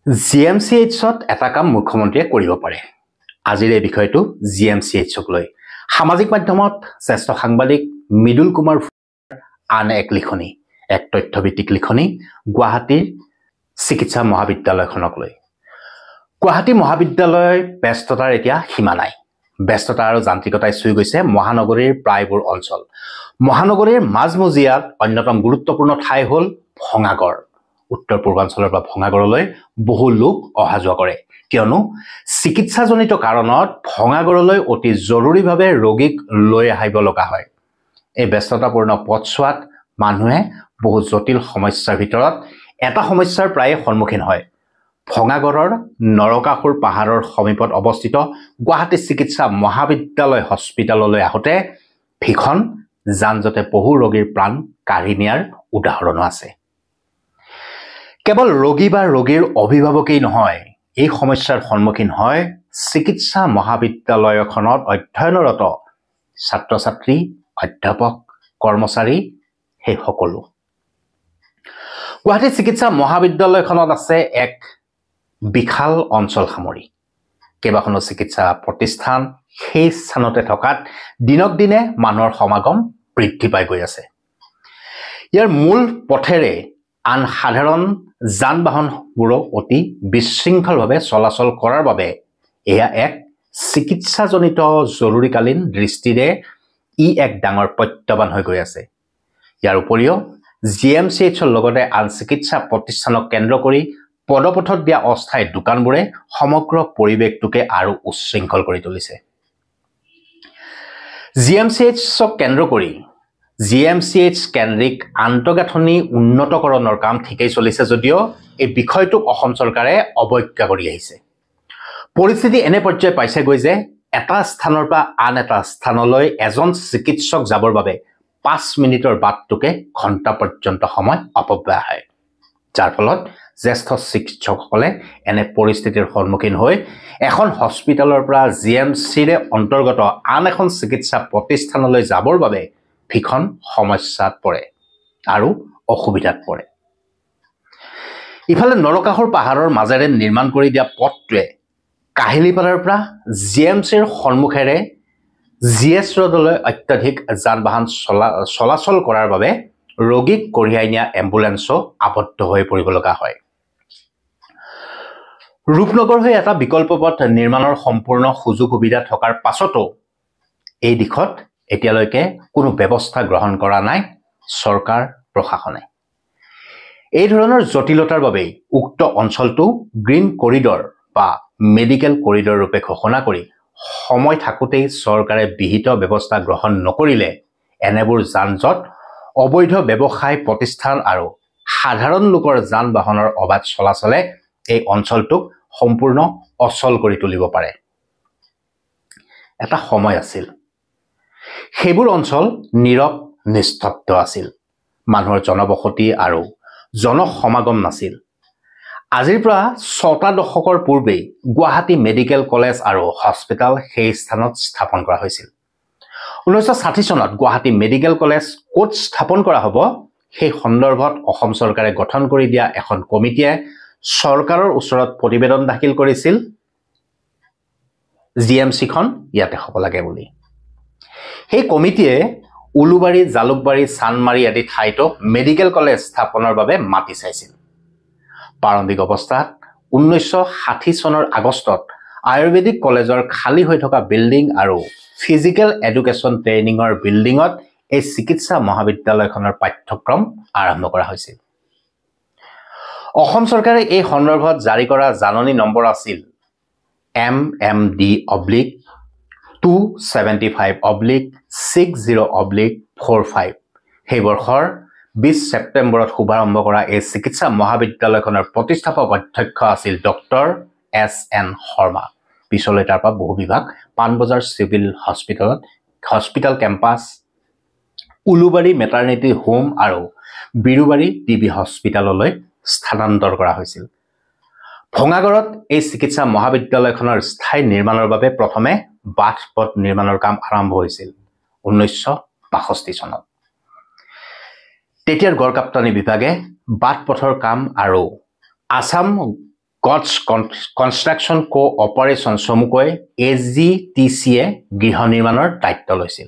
জিএমচিএইচত এটা কাম মুখ্যমন্ত্ৰীয়ে কৰিব পাৰে। আজিৰ এই বিষয়টো জিএমচিএইচক লৈ সামাজিক মাধ্যমত জ্যেষ্ঠ সাংবাদিক মৃদুল কুমাৰ আন এক লিখনি, এক তথ্যভিত্তিক লিখনি গুৱাহাটীৰ চিকিৎসা মহাবিদ্যালয়খনক লৈ। গুৱাহাটী মহাবিদ্যালয় ব্যস্ততাৰ এতিয়া সীমা নাই। ব্যস্ততা আৰু যান্ত্ৰিকতাই চুই গৈছে মহানগৰীৰ প্ৰায়বোৰ অঞ্চল। মহানগৰীৰ মাজমজিয়াত অন্যতম গুৰুত্বপূৰ্ণ ঠাই হ'ল ভঙাগড়। উত্তৰ পূৰ্বাঞ্চলৰ পৰা ভঙাগড়লৈ বহু লোক অহা যোৱা কৰে, কিয়নো চিকিৎসাজনিত কাৰণত ভঙাগড়লৈ অতি জৰুৰীভাৱে ৰোগীক লৈ আহিব লগা হয়। এই ব্যস্ততাপূৰ্ণ পথছোৱাত মানুহে বহু জটিল সমস্যাৰ ভিতৰত এটা সমস্যাৰ প্ৰায়ে সন্মুখীন হয়। ভঙাগড়ৰ নৰকাসুৰ পাহাৰৰ সমীপত অৱস্থিত গুৱাহাটী চিকিৎসা মহাবিদ্যালয় হস্পিতাললৈ আহোঁতে ভীষণ যান-জঁটে বহু ৰোগীৰ প্ৰাণ কাঢ়ি নিয়াৰ উদাহৰণো আছে। কেৱল ৰোগী বা ৰোগীৰ অভিভাৱকেই নহয়, এই সমস্যাৰ সন্মুখীন হয় চিকিৎসা মহাবিদ্যালয়খনত অধ্যয়নৰত ছাত্ৰ-ছাত্ৰী, অধ্যাপক, কৰ্মচাৰী সেই সকলো। গুৱাহাটী চিকিৎসা মহাবিদ্যালয়খনত আছে এক বিশাল অঞ্চল সামৰি। কেইবাখনো চিকিৎসা প্ৰতিষ্ঠান সেই স্থানতে থকাত দিনক দিনে মানুহৰ সমাগম বৃদ্ধি পাই গৈ আছে। ইয়াৰ মূল পথেৰে আন সাধাৰণ যান-বাহনবোৰো অতি বিশৃংখলভাৱে চলাচল কৰাৰ বাবে এয়া এক চিকিৎসাজনিত জৰুৰীকালীন দৃষ্টিৰে এক ডাঙৰ প্ৰত্যাহ্বান হৈ গৈ আছে। ইয়াৰ উপৰিও জিএমচিএইচৰ লগতে আন চিকিৎসা প্ৰতিষ্ঠানক কেন্দ্ৰ কৰি পদপথত দিয়া অস্থায়ী দোকানবোৰে সমগ্ৰ পৰিৱেশটোকে আৰু উচ্ছৃংখল কৰি তুলিছে। জিএমচিএইচক কেন্দ্ৰ কৰি জিএমচিএইচ কেন্দ্ৰিক আন্তঃগাঁথনি উন্নতকৰণৰ কাম ঠিকেই চলিছে যদিও এই বিষয়টোক অসম চৰকাৰে অৱজ্ঞা কৰি আহিছে। পৰিস্থিতি এনে পৰ্যায় পাইছেগৈ যে এটা স্থানৰ পৰা আন এটা স্থানলৈ এজন চিকিৎসক যাবৰ বাবে 5 মিনিটৰ বাটটোকে ঘণ্টা পৰ্যন্ত সময় অপব্যয় হয়, যাৰ ফলত জ্যেষ্ঠ চিকিৎসকসকলে এনে পৰিস্থিতিৰ সন্মুখীন হৈ এখন হস্পিটেলৰ পৰা জিএমচিৰে অন্তৰ্গত আন এখন চিকিৎসা প্ৰতিষ্ঠানলৈ যাবৰ বাবে ভীষণ সমস্যাত পৰে আৰু অসুবিধাত পৰে। ইফালে নৰকাসুৰ পাহাৰৰ মাজেৰে নিৰ্মাণ কৰি দিয়া পথটোৱে কাহিলীপাৰাৰ পৰা জিএমচিৰ সন্মুখেৰে জিএছ ৰোডলৈ অত্যাধিক যান-বাহন চলাচল কৰাৰ বাবে ৰোগীক কঢ়িয়াই নিয়া এম্বুলেন্সো আবদ্ধ হৈ পৰিব লগা হয়। ৰূপনগৰ হৈ এটা বিকল্প পথ নিৰ্মাণৰ সম্পূৰ্ণ সুযোগ সুবিধা থকাৰ পাছতো এই দিশত এতিয়ালৈকে কোনো ব্যৱস্থা গ্ৰহণ কৰা নাই চৰকাৰ প্ৰশাসনে। এই ধৰণৰ জটিলতাৰ বাবেই উক্ত অঞ্চলটো গ্ৰীণ কৰিডৰ বা মেডিকেল কৰিডৰ ৰূপে ঘোষণা কৰি সময় থাকোঁতেই চৰকাৰে বিহিত ব্যৱস্থা গ্ৰহণ নকৰিলে এনেবোৰ যান-জঁট, অবৈধ ব্যৱসায় প্ৰতিষ্ঠান আৰু সাধাৰণ লোকৰ যান-বাহনৰ অবাধ চলাচলে এই অঞ্চলটোক সম্পূৰ্ণ অচল কৰি তুলিব পাৰে। এটা সময় আছিল সেইবোৰ অঞ্চল নীৰৱ নিস্তব্ধ আছিল। মানুহৰ জনবসতি আৰু জনসমাগম নাছিল। আজিৰ পৰা 6টা দশকৰ পূৰ্বেই গুৱাহাটী মেডিকেল কলেজ আৰু হস্পিটেল সেই স্থানত স্থাপন কৰা হৈছিল। 1960 চনত গুৱাহাটী মেডিকেল কলেজ ক'ত স্থাপন কৰা হ'ব সেই সন্দৰ্ভত অসম চৰকাৰে গঠন কৰি দিয়া এখন কমিটিয়ে চৰকাৰৰ ওচৰত প্ৰতিবেদন দাখিল কৰিছিল জিএমচিখন ইয়াতে হ'ব লাগে বুলি। সেই কমিটিয়ে উলুবাৰী, জালুকবাৰী, চানমাৰী আদি ঠাইতো মেডিকেল কলেজ স্থাপনৰ বাবে মাটি চাইছিল। প্ৰাৰম্ভিক অৱস্থাত 1960 চনৰ আগষ্টত আয়ুৰ্বেদিক কলেজৰ খালী হৈ থকা বিল্ডিং আৰু ফিজিকেল এডুকেশ্যন ট্ৰেইনিঙৰ বিল্ডিঙত এই চিকিৎসা মহাবিদ্যালয়খনৰ পাঠ্যক্ৰম আৰম্ভ কৰা হৈছিল। অসম চৰকাৰে এই সন্দৰ্ভত জাৰি কৰা জাননী নম্বৰ আছিল MMD/275/60/45। সেই বৰ্ষৰ 20 ছেপ্টেম্বৰত শুভাৰম্ভ কৰা এই চিকিৎসা মহাবিদ্যালয়খনৰ প্ৰতিষ্ঠাপক অধ্যক্ষ আছিল ডক্টৰ SN শৰ্মা। পিছলৈ তাৰ পৰা বহু বিভাগ Panbazar civil hospital campus, Ulubari maternity home আৰু বিৰুবাৰী টিবি হস্পিটেললৈ স্থানান্তৰ কৰা হৈছিল। ভঙাগড়ত এই চিকিৎসা মহাবিদ্যালয়খনৰ স্থায়ী নিৰ্মাণৰ বাবে প্ৰথমে বাট-পথ নিৰ্মাণৰ কাম আৰম্ভ হৈছিল 1962 চনত। তেতিয়াৰ গড়কাপ্তানি বিভাগে বাট-পথৰ কাম আৰু আছাম গডছ কনষ্ট্ৰাকশ্যন কোঅপাৰেশ্যন চমুকৈ AGTCয়ে গৃহ নিৰ্মাণৰ দায়িত্ব লৈছিল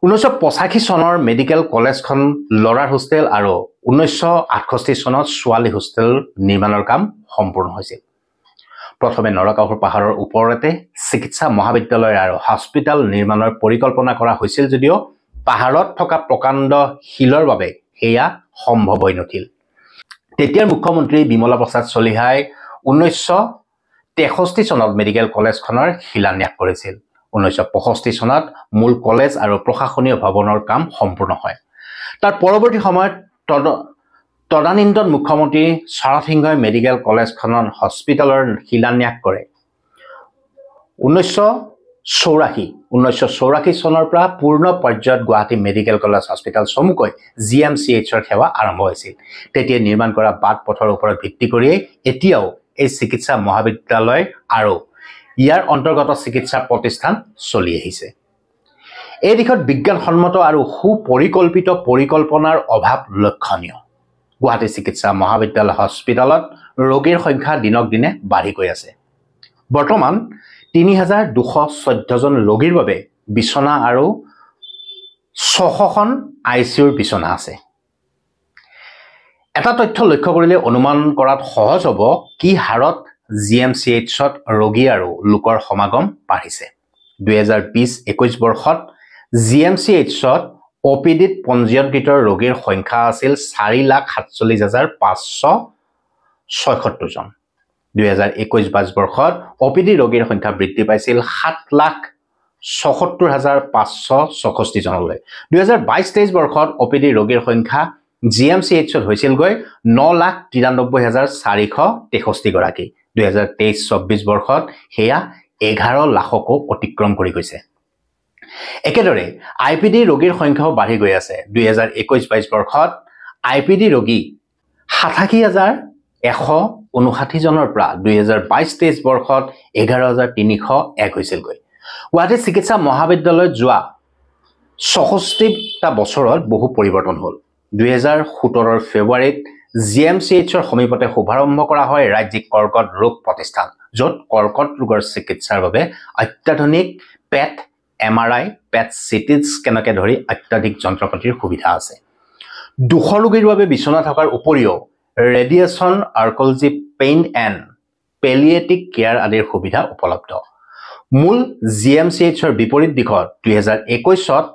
1985 চনৰ মেডিকেল কলেজখন লৰাৰ হোষ্টেল আৰু 1968 চনত ছোৱালী হোষ্টেল নিৰ্মাণৰ কাম সম্পূৰ্ণ হৈছিল প্ৰথমে নৰকাসুৰ পাহাৰৰ ওপৰতে চিকিৎসা মহাবিদ্যালয় আৰু হস্পিটেল নিৰ্মাণৰ পৰিকল্পনা কৰা হৈছিল যদিও পাহাৰত থকা প্ৰকাণ্ড শিলৰ বাবে হেয়া সম্ভৱ হৈ নুঠিল তেতিয়াৰ মুখ্যমন্ত্ৰী বিমলা প্ৰসাদ চলিহাই 1963 চনত মেডিকেল কলেজখনৰ শিলান্যাস কৰিছিল 1965 চনত মূল কলেজ আৰু প্ৰশাসনীয় ভৱনৰ কাম সম্পূৰ্ণ হয় তাৰ পৰৱৰ্তী সময়ত তদানীন্তন মুখ্যমন্ত্ৰী শৰৎ সিংহই মেডিকেল কলেজখনৰ হস্পিটেলৰ শিলান্যাস কৰে 1984 চনৰ পৰা পূৰ্ণ পৰ্যায়ত গুৱাহাটী মেডিকেল কলেজ হস্পিটেল চমুকৈ GMCHৰ সেৱা আৰম্ভ হৈছিল তেতিয়া নিৰ্মাণ কৰা বাট পথৰ ওপৰত ভিত্তি কৰি এতিয়াও এই চিকিৎসা মহাবিদ্যালয় আৰু ইয়াৰ অন্তৰ্গত চিকিৎসা প্ৰতিষ্ঠান চলি আহিছে এই দিশত বিজ্ঞানসন্মত আৰু সুপৰিকল্পিত পৰিকল্পনাৰ অভাৱ লক্ষণীয় গুৱাহাটী চিকিৎসা মহাবিদ্যালয় হস্পিটেলত ৰোগীৰ সংখ্যা দিনক দিনে বাঢ়ি গৈ আছে বৰ্তমান 3214 জন ৰোগীৰ বাবে বিছনা আৰু 600খন ICUৰ বিছনা আছে এটা তথ্য লক্ষ্য কৰিলে অনুমান কৰাত সহজ হ'ব কি হাৰত GMCHত ৰোগী আৰু লোকৰ সমাগম বাঢ়িছে 2020-21 বৰ্ষত GMCHত OPDত পঞ্জীয়নকৃত ৰোগীৰ সংখ্যা আছিল 4,47,576 জন 2021-22 বৰ্ষত OPD ৰোগীৰ সংখ্যা বৃদ্ধি পাইছিল 7,76,564 জনলৈ 2022-23 বৰ্ষত OPD ৰোগীৰ সংখ্যা GMCHত হৈছিল গৈ 9,93,463 গৰাকী 2023-24 বৰ্ষত হেয়া 11 লাখকো অতিক্ৰম কৰি গৈছে একেদৰে IPD ৰোগীৰ সংখ্যাও বাঢ়ি গৈ আছে 2021-22 বৰ্ষত IPD ৰোগী 87,159 জনৰ পৰা 2022-23 বৰ্ষত 11,301 হৈছিল গৈ গুৱাহাটী চিকিৎসা মহাবিদ্যালয়ত যোৱা 64টা বছৰত বহু পৰিৱৰ্তন হ'ল 2017 ফেব্ৰুৱাৰীত GMCHৰ সমীপতে শুভাৰম্ভ কৰা হয় ৰাজ্যিক কৰ্কট ৰোগ প্ৰতিষ্ঠান য'ত কৰ্কট ৰোগৰ চিকিৎসাৰ বাবে অত্যাধুনিক পেট MRI পেট CT স্কেনকে ধৰি অত্যাধিক যন্ত্ৰপাতিৰ সুবিধা আছে 200 ৰোগীৰ বাবে বিছনা থকাৰ উপৰিও radiation অৰ্কলজি pain and palliative care আদিৰ সুবিধা উপলব্ধ মূল GMCHৰ বিপৰীত দিশত 2021ত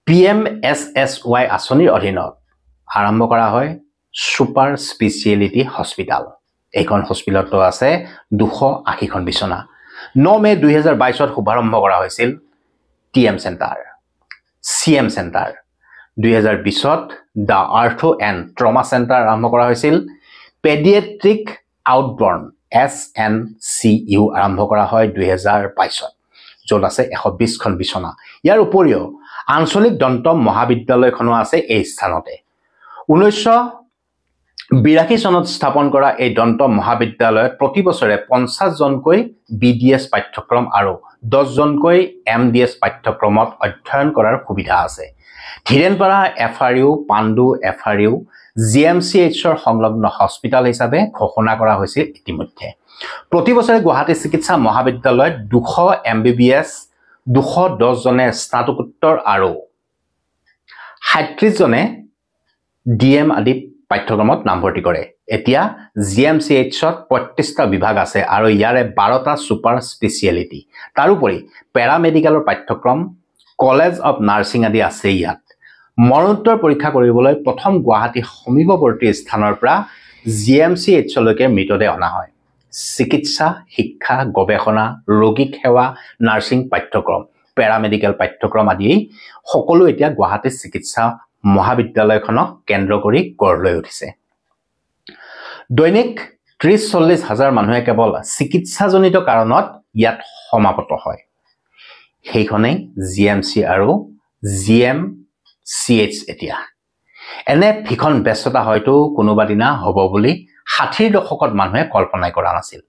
PMSSY আঁচনিৰ অধীনত আৰম্ভ কৰা হয় সুপাৰ স্পেচিয়েলিটি হস্পিটাল এইখন হস্পিটালতো আছে 280খন বিছনা 9 মে 2022ত শুভাৰম্ভ কৰা হৈছিল TM চেণ্টাৰ CM চেণ্টাৰ 2020ত the ortho and trauma centre আৰম্ভ কৰা হৈছিল পেডিয়াট্ৰিক আউটবৰ্ন SNCU আৰম্ভ কৰা হয় 2022ত য'ত আছে 120খন বিছনা ইয়াৰ উপৰিও আঞ্চলিক দন্ত মহাবিদ্যালয়খনো আছে এই স্থানতে 1982 চনত স্থাপন কৰা এই দন্ত মহাবিদ্যালয়ত প্ৰতি বছৰে 50 জনকৈ BDS পাঠ্যক্ৰম আৰু 10 জনকৈ MDS পাঠ্যক্ৰমত অধ্যয়ন কৰাৰ সুবিধা আছে ধীৰেনপাৰা FRU পাণ্ডু FRU GMCHৰ সংলগ্ন হস্পিটাল হিচাপে ঘোষণা কৰা হৈছিল ইতিমধ্যে প্ৰতি বছৰে গুৱাহাটী চিকিৎসা মহাবিদ্যালয়ত 200 MBBS 210 জনে স্নাতকোত্তৰ আৰু 37 জনে DM আদি পাঠ্যক্ৰমত নামভৰ্তি কৰে এতিয়া GMCHত 35টা বিভাগ আছে আৰু ইয়াৰে 12টা সুপাৰ স্পেচিয়েলিটি তাৰোপৰি পেৰামেডিকেলৰ পাঠ্যক্ৰম কলেজ অফ নাৰ্ছিং আদি আছে ইয়াত মৰণোত্তৰ পৰীক্ষা কৰিবলৈ প্ৰথম গুৱাহাটী সমীপৱৰ্তী স্থানৰ পৰা GMCHলৈকে মৃতদেহ অনা হয় চিকিৎসা শিক্ষা গৱেষণা ৰোগীক সেৱা নাৰ্ছিং পাঠ্যক্ৰম পেৰামেডিকেল পাঠ্যক্ৰম আদি সকলো এতিয়া গুৱাহাটী চিকিৎসা মহাবিদ্যালয়খনক কেন্দ্ৰ কৰি গঢ় লৈ উঠিছে দৈনিক 30-40 হাজাৰ মানুহে কেৱল চিকিৎসাজনিত কাৰণত ইয়াত সমাপত হয় সেইখনেই GMC আৰু GMCH এতিয়া এনে ভিখন ব্যস্ততা হয়তো কোনোবা দিনা হ'ব বুলি 60ৰ দশকত মানুহে কল্পনা কৰা নাছিল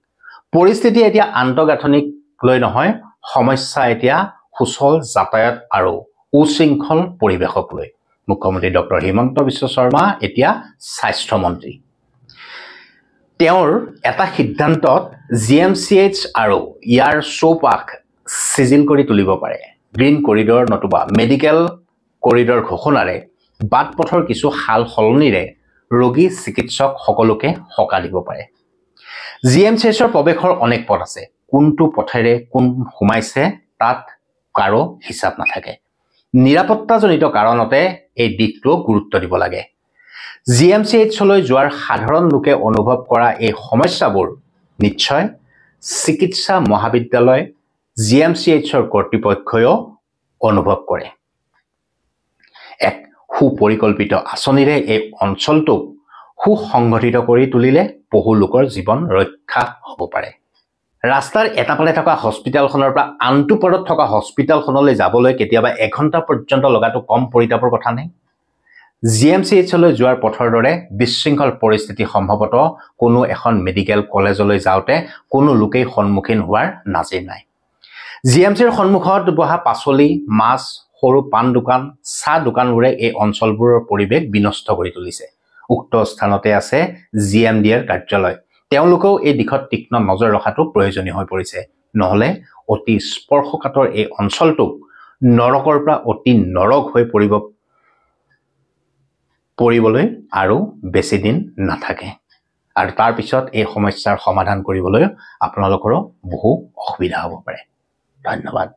পৰিস্থিতি এতিয়া আন্তঃগাঁথনিক লৈ নহয় সমস্যা এতিয়া সুচল যাতায়াত আৰু উশৃংখল পৰিৱেশক লৈ মুখ্যমন্ত্ৰী ডক্টৰ হিমন্ত বিশ্ব শৰ্মা এতিয়া স্বাস্থ্য মন্ত্ৰী তেওঁৰ এটা সিদ্ধান্তত GMCH আৰু ইয়াৰ চৌপাশ চিজিল কৰি তুলিব পাৰে। গ্ৰীণ কৰিডৰ নতুবা মেডিকেল কৰিডৰ ঘোষণাৰে বাট পথৰ কিছু সাল সলনিৰে ৰোগী চিকিৎসক সকলোকে সকাহ দিব পাৰে। GMCHৰ প্ৰৱেশৰ অনেক পথ আছে। কোনটো পথেৰে কোন সোমাইছে তাত কাৰো হিচাপ নাথাকে। নিৰাপত্তাজনিত কাৰণতে এই দিশটো গুৰুত্ব দিব লাগে। GMCHলৈ যোৱাৰ সাধাৰণ লোকে অনুভৱ কৰা এই সমস্যাবোৰ নিশ্চয় চিকিৎসা মহাবিদ্যালয় GMCHৰ কৰ্তৃপক্ষইও অনুভৱ কৰে। এক সুপৰিকল্পিত আঁচনিৰে এই অঞ্চলটোক সুসংগঠিত কৰি তুলিলে বহু লোকৰ জীৱন ৰক্ষা হ'ব পাৰে। ৰাস্তাৰ এটা পালে থকা হস্পিটেলখনৰ পৰা আনটো পাৰত থকা হস্পিটেলখনলৈ যাবলৈ কেতিয়াবা 1 ঘণ্টা পৰ্যন্ত লগাটো কম পৰিতাপৰ কথা নে? GMCHলৈ যোৱাৰ পথৰ দৰে বিশৃংখল পৰিস্থিতি সম্ভৱতঃ কোনো এখন মেডিকেল কলেজলৈ যাওঁতে কোনো লোকেই সন্মুখীন হোৱাৰ নাজিৰ নাই। GMCৰ সন্মুখত বহা পাচলি, মাছ, সৰু পাণ দোকান, চাহ দোকানবোৰে এই অঞ্চলবোৰৰ পৰিৱেশ বিনষ্ট কৰি তুলিছে। উক্ত স্থানতে আছে GMDৰ কাৰ্যালয়। তেওঁলোকেও এই দিশত তীক্ষ্ণ নজৰ ৰখাটো প্ৰয়োজনীয় হৈ পৰিছে। নহ'লে অতি স্পৰ্শকাতৰ এই অঞ্চলটোক নৰকৰ পৰা অতি নৰক হৈ পৰিবলৈ আৰু বেছি দিন নাথাকে। আৰু তাৰ পিছত এই সমস্যাৰ সমাধান কৰিবলৈ আপোনালোকৰো বহু অসুবিধা হ'ব পাৰে। ধন্যবাদ।